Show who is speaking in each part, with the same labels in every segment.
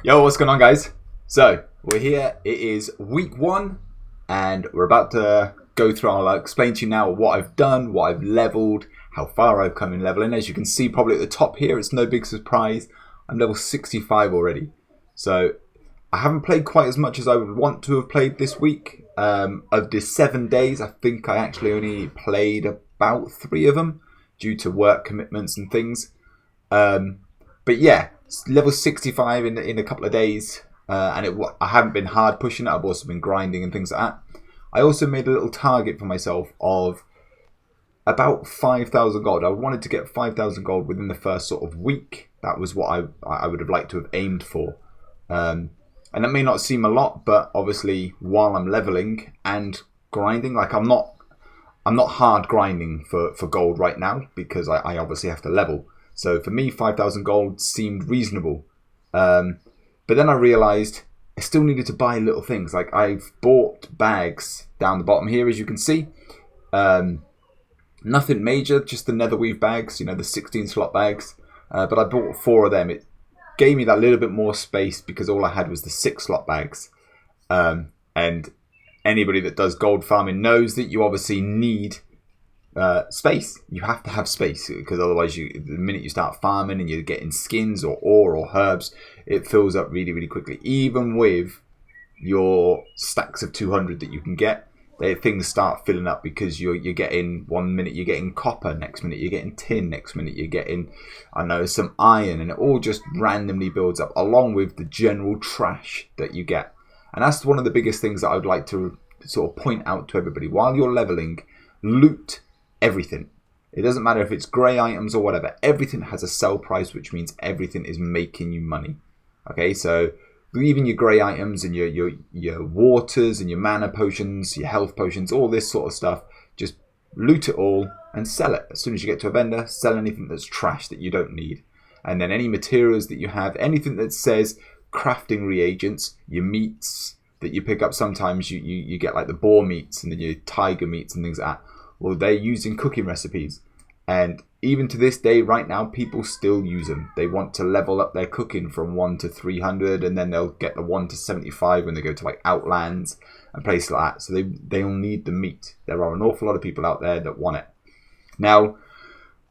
Speaker 1: Yo, what's going on, guys? So, we're here. It is week one, and we're about to go through. I'll explain to you now what I've done, what I've leveled, how far I've come in leveling. As you can see, probably at the top here, it's no big surprise. I'm level 65 already. So, I haven't played quite as much as I would want to have played this week. Of the 7 days, I think I actually only played about 3 of them due to work commitments and things. But yeah, level 65 in a couple of days, and I haven't been hard pushing it. I've also been grinding and things like that. I also made a little target for myself of about 5,000 gold. I wanted to get 5,000 gold within the first sort of week. That was what I would have liked to have aimed for. And that may not seem a lot, but obviously while I'm leveling and grinding, like I'm not hard grinding for gold right now because I obviously have to level. So for me, 5,000 gold seemed reasonable. But then I realised I still needed to buy little things. Like I've bought bags down the bottom here, as you can see. Nothing major, just the netherweave bags, you know, the 16 slot bags. But I bought 4 of them. It gave me that little bit more space because all I had was the 6 slot bags. And anybody that does gold farming knows that you obviously need space. You have to have space because otherwise the minute you start farming and you're getting skins or ore or herbs, it fills up really, really quickly. Even with your stacks of 200 that you can get, things start filling up because you're getting, one minute you're getting copper, next minute you're getting tin, next minute you're getting, I don't know, some iron, and it all just randomly builds up along with the general trash that you get. And that's one of the biggest things that I would like to sort of point out to everybody. While you're leveling, loot everything. It doesn't matter if it's grey items or whatever. Everything has a sell price, which means everything is making you money. Okay, so even your grey items and your waters and your mana potions, your health potions, all this sort of stuff, just loot it all and sell it. As soon as you get to a vendor, sell anything that's trash that you don't need. And then any materials that you have, anything that says crafting reagents, your meats that you pick up, sometimes you get like the boar meats and then your tiger meats and things like that. Well, they're using cooking recipes, and even to this day right now people still use them. They want to level up their cooking from 1 to 300, and then they'll get the 1 to 75 when they go to like Outlands and places like that. So they'll need the meat. There are an awful lot of people out there that want it. Now,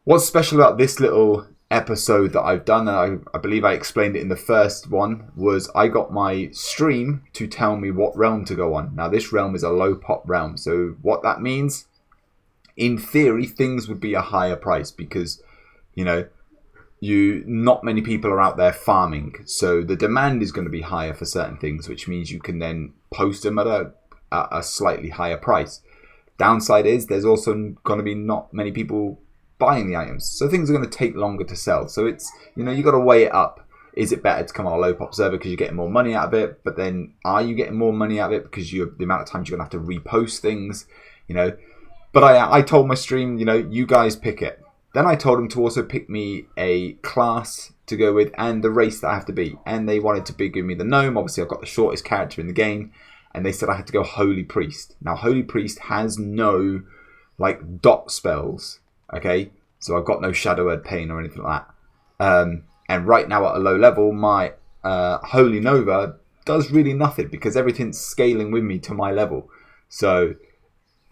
Speaker 1: what's special about this little episode that I've done, and I believe I explained it in the first one, was I got my stream to tell me what realm to go on. Now this realm is a low pop realm, so what that means, in theory, things would be a higher price because, you know, not many people are out there farming. So the demand is going to be higher for certain things, which means you can then post them at a slightly higher price. Downside is there's also going to be not many people buying the items. So things are going to take longer to sell. So it's, you know, you got to weigh it up. Is it better to come on a low pop server because you're getting more money out of it? But then are you getting more money out of it because the amount of times you're going to have to repost things, you know? But I told my stream, you know, you guys pick it. Then I told them to also pick me a class to go with and the race that I have to be. And they wanted to give me the gnome. Obviously, I've got the shortest character in the game. And they said I had to go Holy Priest. Now, Holy Priest has no, like, dot spells. Okay? So I've got no Shadow Word Pain or anything like that. And right now at a low level, my Holy Nova does really nothing because everything's scaling with me to my level. So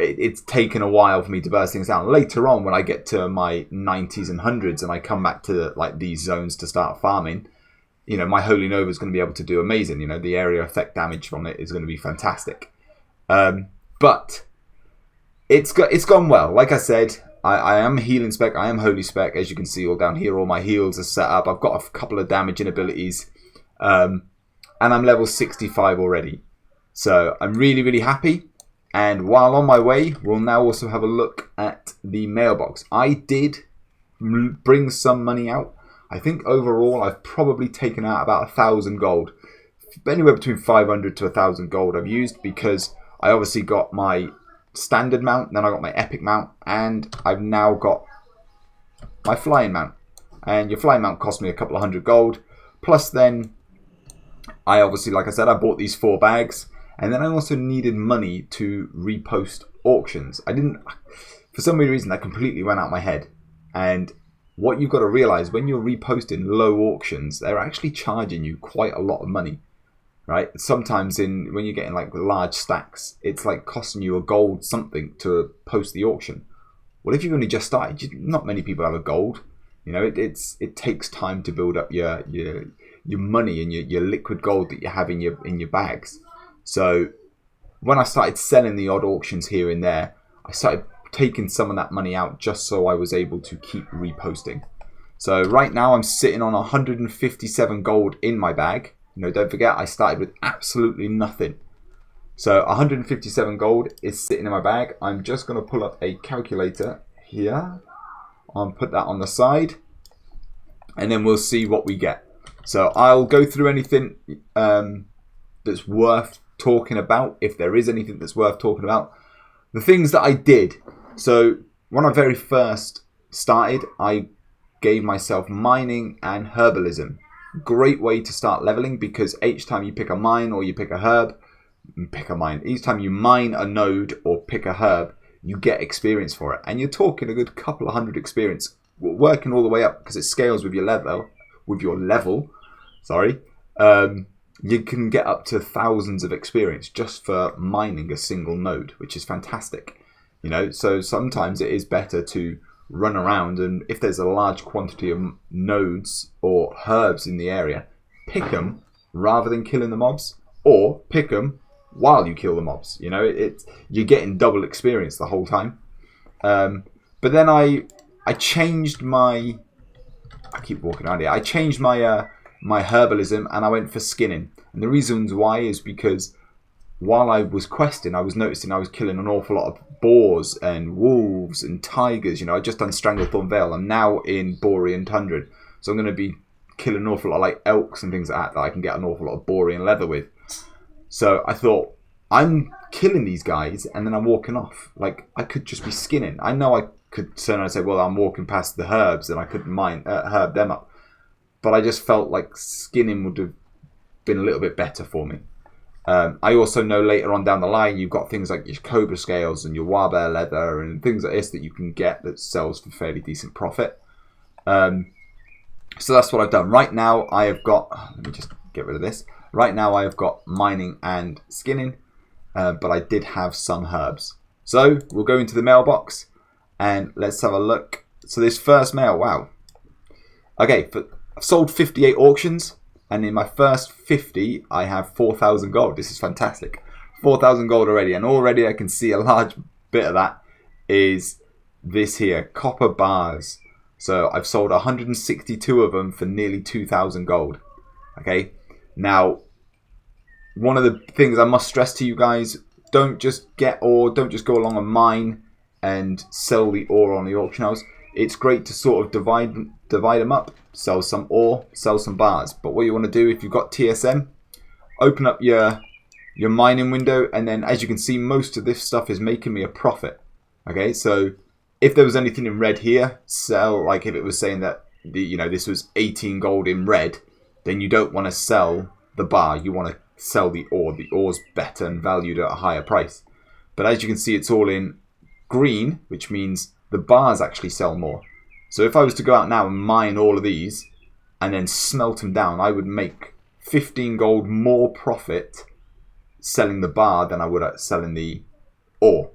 Speaker 1: it's taken a while for me to burst things out. Later on, when I get to my 90s and 100s and I come back to like these zones to start farming, you know, my Holy Nova is going to be able to do amazing. You know, the area effect damage from it is going to be fantastic. But it's gone well. Like I said, I am healing spec. I am holy spec. As you can see all down here, all my heals are set up. I've got a couple of damaging abilities. And I'm level 65 already. So I'm really, really happy. And while on my way, we'll now also have a look at the mailbox. I did bring some money out. I think overall I've probably taken out about 1,000 gold. Anywhere between 500 to 1,000 gold I've used because I obviously got my standard mount, then I got my epic mount, and I've now got my flying mount. And your flying mount cost me a couple of hundred gold. Plus then, I obviously, like I said, I bought these 4 bags. And then I also needed money to repost auctions. For some weird reason, that completely went out of my head. And what you've got to realize, when you're reposting low auctions, they're actually charging you quite a lot of money, right? Sometimes when you're getting like large stacks, it's like costing you a gold something to post the auction. Well, if you've only just started, not many people have a gold. You know, it takes time to build up your money and your liquid gold that you have in your bags. So when I started selling the odd auctions here and there, I started taking some of that money out just so I was able to keep reposting. So right now I'm sitting on 157 gold in my bag. You know, don't forget I started with absolutely nothing. So 157 gold is sitting in my bag. I'm just going to pull up a calculator here. I'll put that on the side, and then we'll see what we get. So I'll go through anything that's worth talking about, if there is anything that's worth talking about. The things that I did. So when I very first started, I gave myself mining and herbalism. Great way to start leveling, because each time you pick a mine or you pick a herb, each time you mine a node or pick a herb, you get experience for it, and you're talking a good couple of hundred experience, working all the way up because it scales with your level. You can get up to thousands of experience just for mining a single node, which is fantastic. You know, so sometimes it is better to run around, and if there's a large quantity of nodes or herbs in the area, pick them rather than killing the mobs, or pick them while you kill the mobs. You know, you're getting double experience the whole time. But then I changed my... I keep walking around here. I changed my my herbalism, and I went for skinning. And the reasons why is because while I was questing, I was noticing I was killing an awful lot of boars and wolves and tigers. You know, I just done Stranglethorn Vale. I'm now in Borean Tundra, so I'm going to be killing an awful lot of like elks and things like that I can get an awful lot of Borean leather with. So I thought, I'm killing these guys and then I'm walking off. Like, I could just be skinning. I know I could turn around and say, well, I'm walking past the herbs and I could herb them up. But I just felt like skinning would have been a little bit better for me. I also know later on down the line, you've got things like your cobra scales and your warbear leather and things like this that you can get that sells for fairly decent profit. So that's what I've done. Right now I have got, let me just get rid of this. Right now I have got mining and skinning, but I did have some herbs. So we'll go into the mailbox and let's have a look. So this first mail, wow. Okay, I've sold 58 auctions, and in my first 50 I have 4,000 gold. This is fantastic. 4,000 gold already, and already I can see a large bit of that is this here, copper bars. So I've sold 162 of them for nearly 2,000 gold. Okay, now one of the things I must stress to you guys, don't just get ore, don't just go along a mine and sell the ore on the auction house. It's great to sort of divide them up, sell some ore, sell some bars. But what you want to do, if you've got TSM, open up your mining window, and then as you can see, most of this stuff is making me a profit. Okay, so if there was anything in red here, sell. Like if it was saying that this was 18 gold in red, then you don't want to sell the bar. You want to sell the ore. The ore's better and valued at a higher price. But as you can see, it's all in green, which means the bars actually sell more. So if I was to go out now and mine all of these and then smelt them down, I would make 15 gold more profit selling the bar than I would at selling the ore.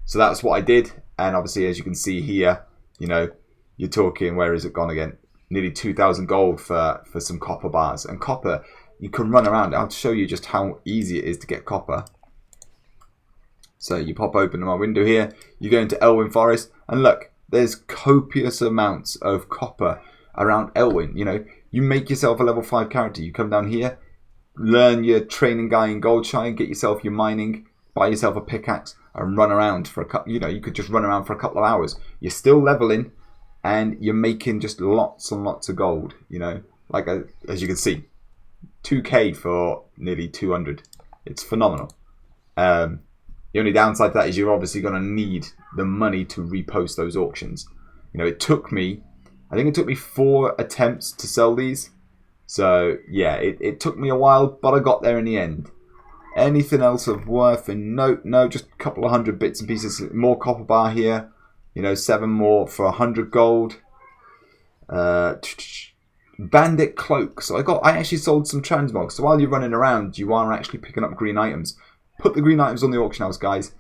Speaker 1: So that's what I did. And obviously, as you can see here, you're talking, where is it gone again? Nearly 2,000 gold for some copper bars. And copper, you can run around. I'll show you just how easy it is to get copper. So you pop open my window here, you go into Elwyn Forest, and look, there's copious amounts of copper around Elwyn. You make yourself a level 5 character. You come down here, learn your training guy in Goldshire, get yourself your mining, buy yourself a pickaxe, and run around for a couple. You could just run around for a couple of hours. You're still leveling, and you're making just lots and lots of gold. Like as you can see, 2k for nearly 200. It's phenomenal. The only downside to that is you're obviously going to need the money to repost those auctions. It took me, I think it took me 4 attempts to sell these. So yeah, it took me a while, but I got there in the end. Anything else of worth? And no, just a couple of 100 bits and pieces. More copper bar here. 7 more for 100 gold. Bandit cloak. So I actually sold some transmogs. So while you're running around, you are actually picking up green items. Put the green items on the auction house, guys.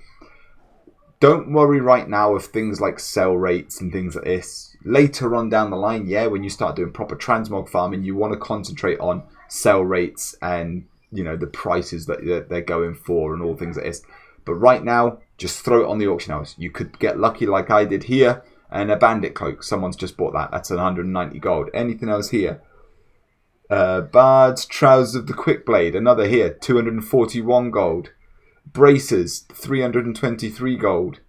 Speaker 1: Don't worry right now of things like sell rates and things like this. Later on down the line, yeah, when you start doing proper transmog farming, you want to concentrate on sell rates and, you know, the prices that they're going for and all things like this. But right now, just throw it on the auction house. You could get lucky like I did here. And a bandit cloak. Someone's just bought that. That's 190 gold. Anything else here? Bard's trousers of the quick blade. Another here. 241 gold. Bracers. 323 gold.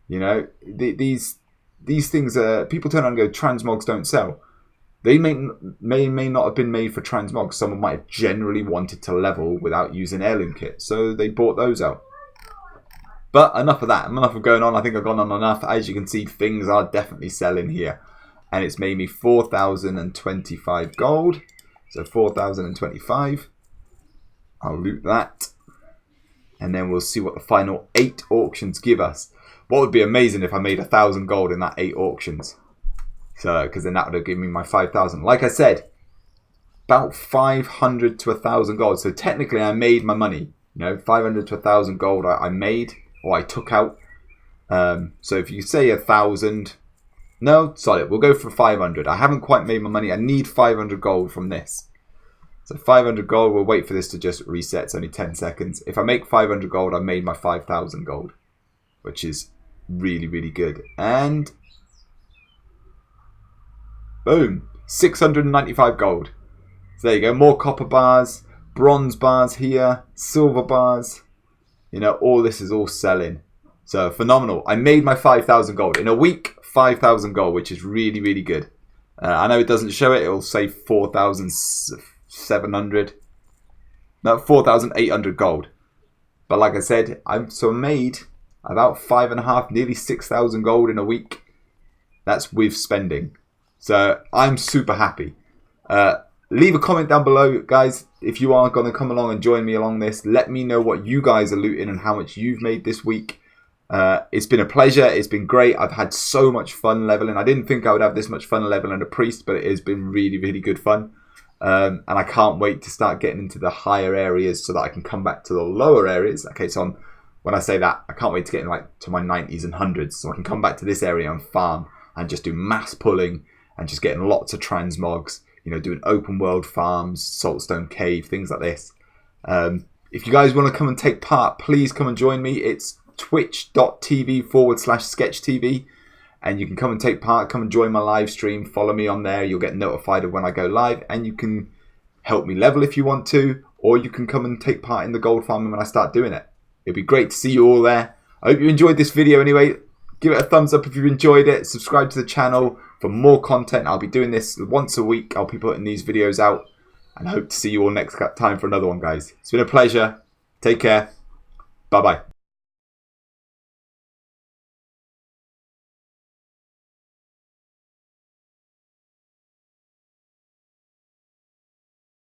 Speaker 1: You know, these things are... People turn around and go, transmogs don't sell. They may not have been made for transmogs. Someone might have generally wanted to level without using heirloom kit. So they bought those out. But enough of that. Enough of going on. I think I've gone on enough. As you can see, things are definitely selling here. And it's made me 4,025 gold. So 4,025. I'll loot that. And then we'll see what the final 8 auctions give us. What would be amazing if I made 1,000 gold in that 8 auctions. So, because then that would have given me my 5,000. Like I said, about 500 to 1,000 gold. So technically I made my money. You know, 500 to 1,000 gold I made. Or I took out. So if you say 1,000, no, solid. We'll go for 500. I haven't quite made my money. I need 500 gold from this. So 500 gold. We'll wait for this to just reset. It's only 10 seconds. If I make 500 gold, I've made my 5,000 gold, which is really, really good. And boom, 695 gold. So there you go. More copper bars, bronze bars here, silver bars. You know, all this is all selling. So, phenomenal. I made my 5,000 gold. In a week, 5,000 gold, which is really, really good. I know it doesn't show it. It'll say 4,700. No, 4,800 gold. But like I said, I've made about 5.5, nearly 6,000 gold in a week. That's with spending. So, I'm super happy. Leave a comment down below, guys, if you are going to come along and join me along this. Let me know what you guys are looting and how much you've made this week. It's been a pleasure. It's been great. I've had so much fun leveling. I didn't think I would have this much fun leveling a priest, but it has been really, really good fun. And I can't wait to start getting into the higher areas so that I can come back to the lower areas. Okay, so when I say that, I can't wait to get to my 90s and 100s so I can come back to this area and farm and just do mass pulling and just getting lots of transmogs. You know, doing open world farms, Saltstone Cave, things like this. If you guys want to come and take part, please come and join me. It's twitch.tv/sketchtv. And you can come and take part, come and join my live stream. Follow me on there. You'll get notified of when I go live. And you can help me level if you want to. Or you can come and take part in the gold farming when I start doing it. It'd be great to see you all there. I hope you enjoyed this video anyway. Give it a thumbs up if you enjoyed it. Subscribe to the channel for more content. I'll be doing this once a week. I'll be putting these videos out. And I hope to see you all next time for another one, guys. It's been a pleasure. Take care. Bye-bye.